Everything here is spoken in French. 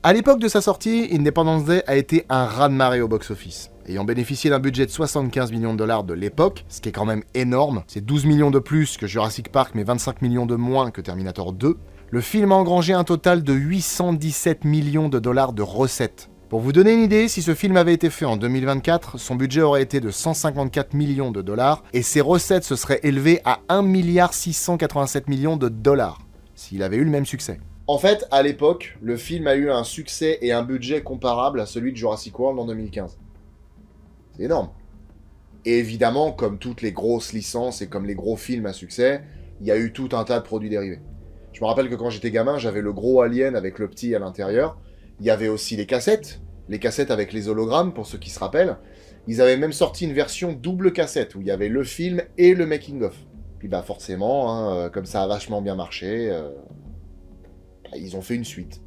À l'époque de sa sortie, Independence Day a été un raz-de-marée au box-office. Ayant bénéficié d'un budget de 75 millions de dollars de l'époque, ce qui est quand même énorme, c'est 12 millions de plus que Jurassic Park mais 25 millions de moins que Terminator 2, le film a engrangé un total de 817 millions de dollars de recettes. Pour vous donner une idée, si ce film avait été fait en 2024, son budget aurait été de 154 millions de dollars et ses recettes se seraient élevées à 1,687 milliard de dollars, s'il avait eu le même succès. En fait, à l'époque, le film a eu un succès et un budget comparable à celui de Jurassic World en 2015. C'est énorme. Et évidemment, comme toutes les grosses licences et comme les gros films à succès, il y a eu tout un tas de produits dérivés. Je me rappelle que quand j'étais gamin, j'avais le gros Alien avec le petit à l'intérieur. Il y avait aussi les cassettes avec les hologrammes, pour ceux qui se rappellent. Ils avaient même sorti une version double cassette, où il y avait le film et le making-of. Puis bah forcément, hein, comme ça a vachement bien marché, ils ont fait une suite.